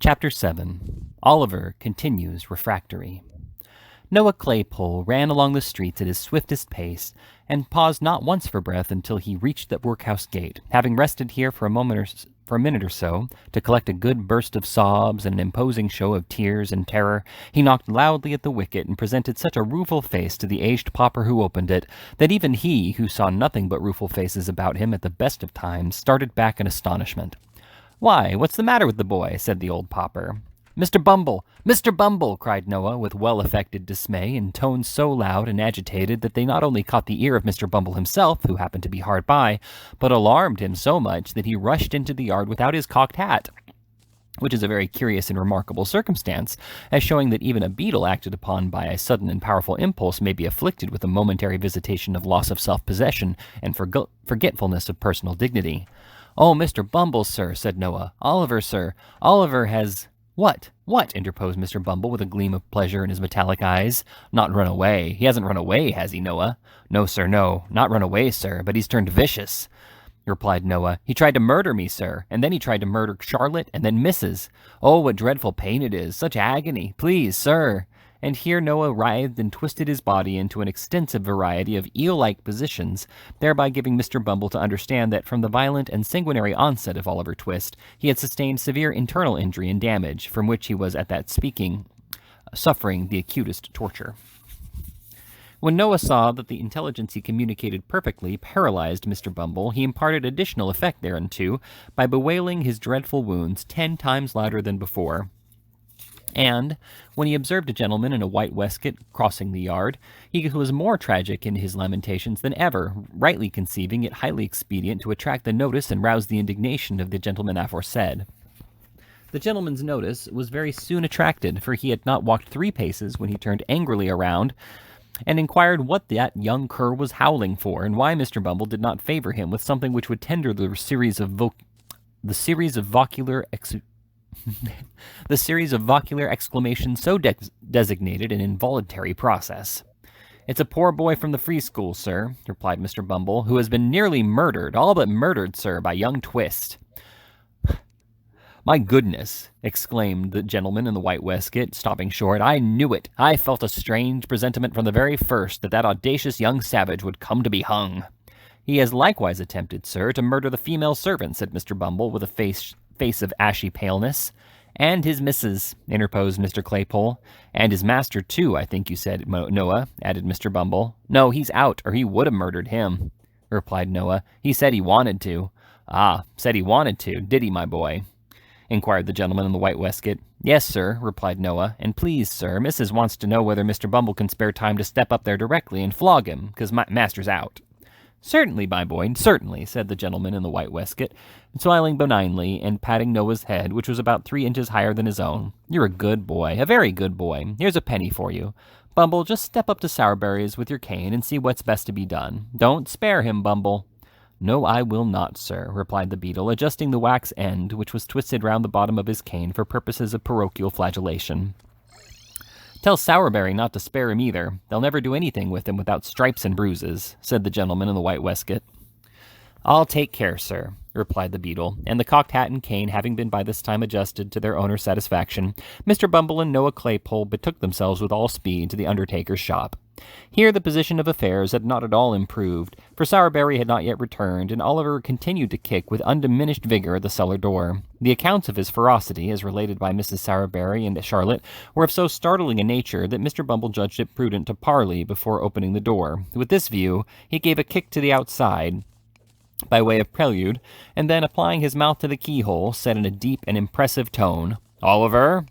Chapter 7. Oliver Continues Refractory. Noah Claypole ran along the streets at his swiftest pace, and paused not once for breath until he reached the workhouse gate. Having rested here for a minute or so, to collect a good burst of sobs and an imposing show of tears and terror, he knocked loudly at the wicket and presented such a rueful face to the aged pauper who opened it, that even he, who saw nothing but rueful faces about him at the best of times, started back in astonishment. "Why, what's the matter with the boy?" said the old pauper. "Mr. Bumble! Mr. Bumble!" cried Noah, with well-affected dismay, in tones so loud and agitated that they not only caught the ear of Mr. Bumble himself, who happened to be hard by, but alarmed him so much that he rushed into the yard without his cocked hat, which is a very curious and remarkable circumstance, as showing that even a beetle acted upon by a sudden and powerful impulse may be afflicted with a momentary visitation of loss of self-possession and forgetfulness of personal dignity. "Oh, Mr. Bumble, sir," said Noah. "Oliver, sir. Oliver has—" "What? What?" interposed Mr. Bumble with a gleam of pleasure in his metallic eyes. "Not run away. He hasn't run away, has he, Noah?" "No, sir, no. Not run away, sir, but he's turned vicious," replied Noah. "He tried to murder me, sir, and then he tried to murder Charlotte, and then Mrs. Oh, what dreadful pain it is! Such agony! Please, sir!" And here Noah writhed and twisted his body into an extensive variety of eel-like positions, thereby giving Mr. Bumble to understand that from the violent and sanguinary onset of Oliver Twist, he had sustained severe internal injury and damage, from which he was at that suffering the acutest torture. When Noah saw that the intelligence he communicated perfectly paralyzed Mr. Bumble, he imparted additional effect thereunto by bewailing his dreadful wounds 10 times louder than before. And, when he observed a gentleman in a white waistcoat crossing the yard, he was more tragic in his lamentations than ever, rightly conceiving it highly expedient to attract the notice and rouse the indignation of the gentleman aforesaid. The gentleman's notice was very soon attracted, for he had not walked 3 paces when he turned angrily around, and inquired what that young cur was howling for, and why Mr. Bumble did not favor him with something which would tender the series of vocular exclamations so designated an involuntary process. "It's a poor boy from the free school, sir," replied Mr. Bumble, "who has been nearly murdered, all but murdered, sir, by young Twist." "My goodness!" exclaimed the gentleman in the white waistcoat, stopping short. "I knew it! I felt a strange presentiment from the very first that audacious young savage would come to be hung." "He has likewise attempted, sir, to murder the female servant," said Mr. Bumble, with a face of ashy paleness. "And his missus," interposed Mr. Claypole. "And his master, too, I think you said, Noah," added Mr. Bumble. "No, he's out, or he would have murdered him," replied Noah. "He said he wanted to." "Ah, said he wanted to, did he, my boy?" inquired the gentleman in the white waistcoat. "Yes, sir," replied Noah. "And please, sir, Mrs. wants to know whether Mr. Bumble can spare time to step up there directly and flog him, because my master's out." "Certainly, my boy, certainly," said the gentleman in the white waistcoat, smiling benignly and patting Noah's head, which was about 3 inches higher than his own. "You're a good boy, a very good boy. Here's a penny for you. Bumble, just step up to Sourberry's with your cane and see what's best to be done. Don't spare him, Bumble." "No, I will not, sir," replied the beetle, adjusting the wax end, which was twisted round the bottom of his cane for purposes of parochial flagellation. "Tell Sourberry not to spare him either. They'll never do anything with him without stripes and bruises," said the gentleman in the white waistcoat. "I'll take care, sir," replied the beetle, and the cocked hat and cane having been by this time adjusted to their owner's satisfaction, Mr. Bumble and Noah Claypole betook themselves with all speed to the undertaker's shop. Here the position of affairs had not at all improved, for Sourberry had not yet returned, and Oliver continued to kick with undiminished vigor at the cellar door. The accounts of his ferocity, as related by Mrs. Sourberry and Charlotte, were of so startling a nature that Mr. Bumble judged it prudent to parley before opening the door. With this view, he gave a kick to the outside, by way of prelude, and then, applying his mouth to the keyhole, said in a deep and impressive tone, "Oliver?"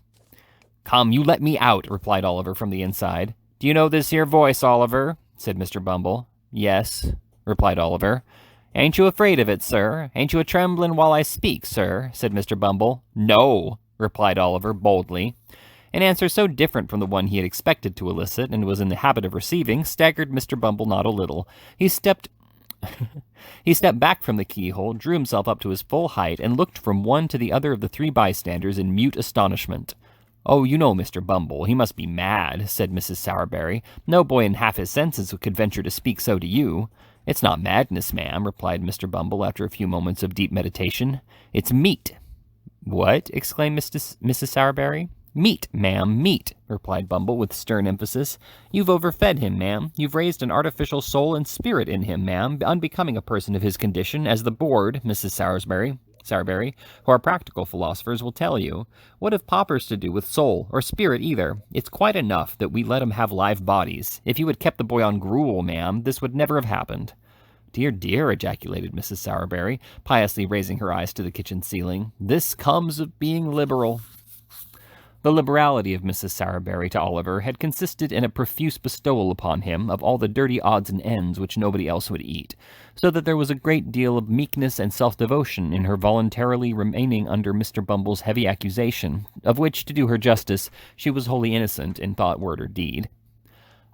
"Come, you let me out," replied Oliver from the inside. "Do you know this here voice, Oliver?" said Mr. Bumble. "Yes," replied Oliver. "Ain't you afraid of it, sir? Ain't you a-tremblin' while I speak, sir?" said Mr. Bumble. "No," replied Oliver, boldly. An answer so different from the one he had expected to elicit, and was in the habit of receiving, staggered Mr. Bumble not a little. He stepped back from the keyhole, drew himself up to his full height, and looked from one to the other of the 3 bystanders in mute astonishment. "Oh, you know Mr. Bumble, he must be mad," said Mrs. Sourberry. "No boy in half his senses could venture to speak so to you." "It's not madness, ma'am," replied Mr. Bumble after a few moments of deep meditation. "It's meat." "What?" exclaimed Mrs. Sowerberry. "Meat, ma'am, meat," replied Bumble with stern emphasis. "You've overfed him, ma'am. You've raised an artificial soul and spirit in him, ma'am, unbecoming a person of his condition, as the board, Mrs. Sowerberry, who are practical philosophers, will tell you. What have paupers to do with soul, or spirit either? It's quite enough that we let 'em have live bodies. If you had kept the boy on gruel, ma'am, this would never have happened." "Dear, dear," ejaculated Mrs. Sowerberry, piously raising her eyes to the kitchen ceiling. "This comes of being liberal." The liberality of Mrs. Sowerberry to Oliver had consisted in a profuse bestowal upon him of all the dirty odds and ends which nobody else would eat, so that there was a great deal of meekness and self-devotion in her voluntarily remaining under Mr. Bumble's heavy accusation, of which, to do her justice, she was wholly innocent in thought, word, or deed.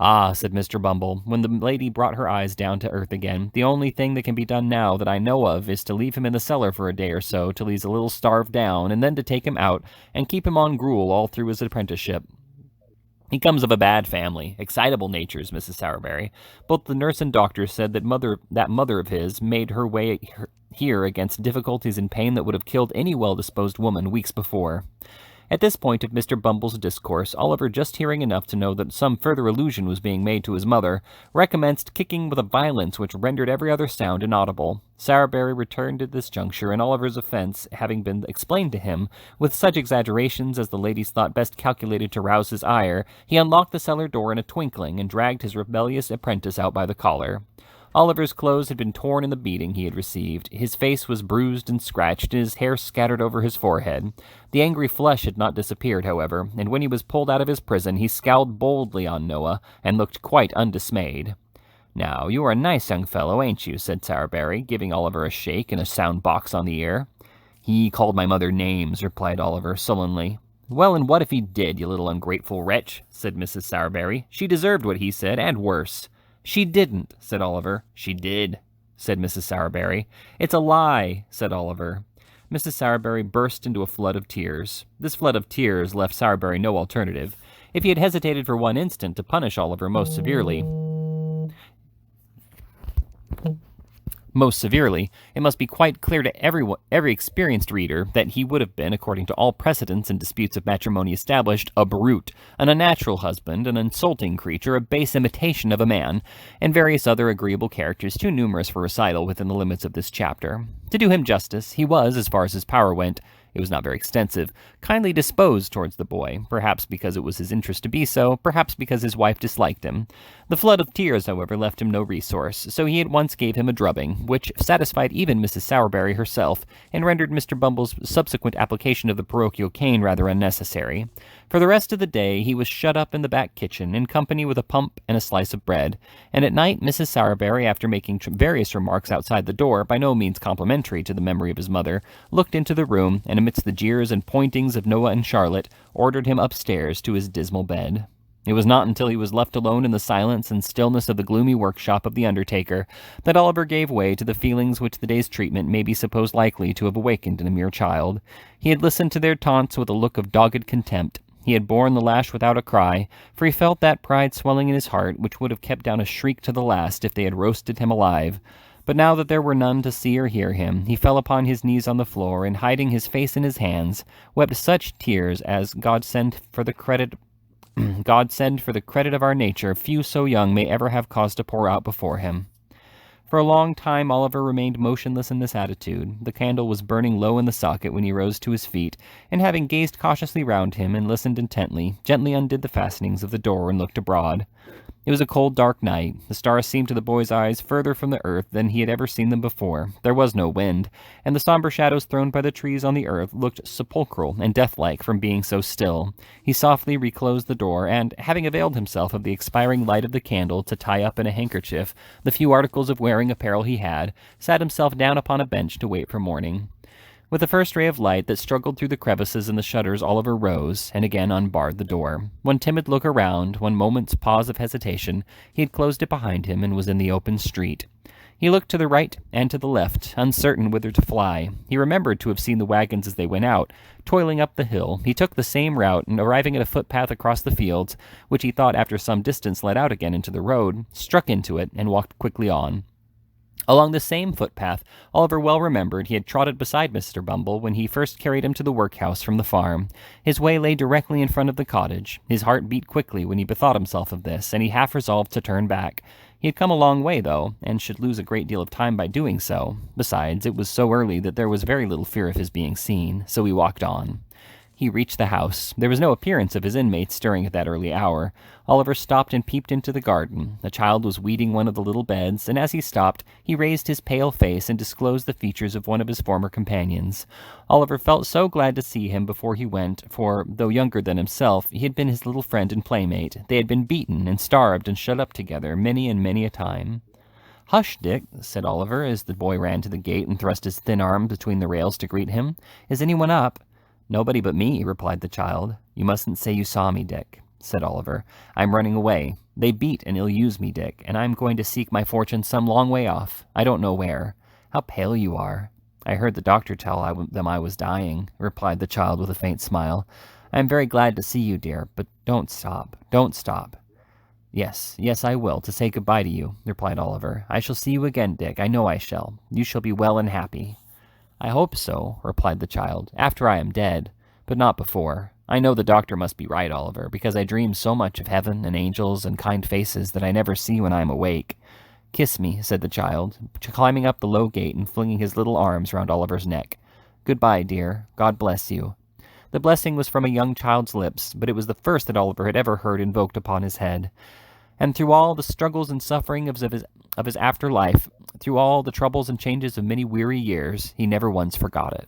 "Ah," said Mr. Bumble, when the lady brought her eyes down to earth again, "the only thing that can be done now that I know of is to leave him in the cellar for a day or so till he's a little starved down, and then to take him out and keep him on gruel all through his apprenticeship. He comes of a bad family, excitable natures, Mrs. Sowerberry. Both the nurse and doctor said that mother of his made her way here against difficulties and pain that would have killed any well-disposed woman weeks before." At this point of Mr. Bumble's discourse, Oliver, just hearing enough to know that some further allusion was being made to his mother, recommenced kicking with a violence which rendered every other sound inaudible. Sowerberry returned at this juncture, and Oliver's offence having been explained to him, with such exaggerations as the ladies thought best calculated to rouse his ire, he unlocked the cellar door in a twinkling, and dragged his rebellious apprentice out by the collar. Oliver's clothes had been torn in the beating he had received. His face was bruised and scratched, and his hair scattered over his forehead. The angry flush had not disappeared, however, and when he was pulled out of his prison, he scowled boldly on Noah, and looked quite undismayed. "Now, you are a nice young fellow, ain't you?" said Sowerberry, giving Oliver a shake and a sound box on the ear. "He called my mother names," replied Oliver sullenly. "Well, and what if he did, you little ungrateful wretch?" said Mrs. Sowerberry. "She deserved what he said, and worse." "She didn't," said Oliver. "She did," said Mrs. Sowerberry. "It's a lie," said Oliver. Mrs. Sowerberry burst into a flood of tears. This flood of tears left Sowerberry no alternative. If he had hesitated for one instant to punish Oliver most severely, it must be quite clear to every experienced reader that he would have been, according to all precedents and disputes of matrimony established, a brute, an unnatural husband, an insulting creature, a base imitation of a man, and various other agreeable characters too numerous for recital within the limits of this chapter. To do him justice, he was, as far as his power went, it was not very extensive, kindly disposed towards the boy, perhaps because it was his interest to be so, perhaps because his wife disliked him. The flood of tears, however, left him no resource, so he at once gave him a drubbing, which satisfied even Mrs. Sowerberry herself, and rendered Mr. Bumble's subsequent application of the parochial cane rather unnecessary. For the rest of the day he was shut up in the back kitchen, in company with a pump and a slice of bread, and at night Mrs. Sowerberry, after making various remarks outside the door, by no means complimentary to the memory of his mother, looked into the room, and amidst the jeers and pointings of Noah and Charlotte, ordered him upstairs to his dismal bed. It was not until he was left alone in the silence and stillness of the gloomy workshop of the undertaker that Oliver gave way to the feelings which the day's treatment may be supposed likely to have awakened in a mere child. He had listened to their taunts with a look of dogged contempt. He had borne the lash without a cry, for he felt that pride swelling in his heart which would have kept down a shriek to the last if they had roasted him alive. But now that there were none to see or hear him, he fell upon his knees on the floor, and hiding his face in his hands, wept such tears as God send for the credit of our nature few so young may ever have cause to pour out before him. For a long time Oliver remained motionless in this attitude. The candle was burning low in the socket when he rose to his feet, and having gazed cautiously round him and listened intently, gently undid the fastenings of the door and looked abroad. It was a cold, dark night. The stars seemed to the boy's eyes further from the earth than he had ever seen them before. There was no wind, and the somber shadows thrown by the trees on the earth looked sepulchral and deathlike from being so still. He softly reclosed the door, and, having availed himself of the expiring light of the candle to tie up in a handkerchief the few articles of wearing apparel he had, sat himself down upon a bench to wait for morning. With the first ray of light that struggled through the crevices in the shutters, Oliver rose, and again unbarred the door. One timid look around, one moment's pause of hesitation, he had closed it behind him and was in the open street. He looked to the right and to the left, uncertain whither to fly. He remembered to have seen the wagons as they went out. Toiling up the hill, he took the same route, and arriving at a footpath across the fields, which he thought after some distance led out again into the road, struck into it and walked quickly on. Along the same footpath, Oliver well remembered he had trotted beside Mr. Bumble when he first carried him to the workhouse from the farm. His way lay directly in front of the cottage. His heart beat quickly when he bethought himself of this, and he half resolved to turn back. He had come a long way, though, and should lose a great deal of time by doing so. Besides, it was so early that there was very little fear of his being seen, so he walked on. He reached the house. There was no appearance of his inmates stirring at that early hour. Oliver stopped and peeped into the garden. A child was weeding one of the little beds, and as he stopped, he raised his pale face and disclosed the features of one of his former companions. Oliver felt so glad to see him before he went, for, though younger than himself, he had been his little friend and playmate. They had been beaten and starved and shut up together many and many a time. "Hush, Dick," said Oliver, as the boy ran to the gate and thrust his thin arm between the rails to greet him. "Is anyone up?" "Nobody but me," replied the child. "You mustn't say you saw me, Dick," said Oliver. "I'm running away. They beat and ill-use me, Dick, and I'm going to seek my fortune some long way off. I don't know where. How pale you are." "I heard the doctor tell them I was dying," replied the child with a faint smile. "I am very glad to see you, dear, but don't stop. Don't stop." Yes, I will, to say good-bye to you," replied Oliver. "I shall see you again, Dick. I know I shall. You shall be well and happy." "I hope so," replied the child, "after I am dead, but not before. I know the doctor must be right, Oliver, because I dream so much of heaven and angels and kind faces that I never see when I am awake." "Kiss me," said the child, climbing up the low gate and flinging his little arms round Oliver's neck. "Good-bye, dear. God bless you." The blessing was from a young child's lips, but it was the first that Oliver had ever heard invoked upon his head. And through all the struggles and sufferings of his after life, through all the troubles and changes of many weary years, he never once forgot it.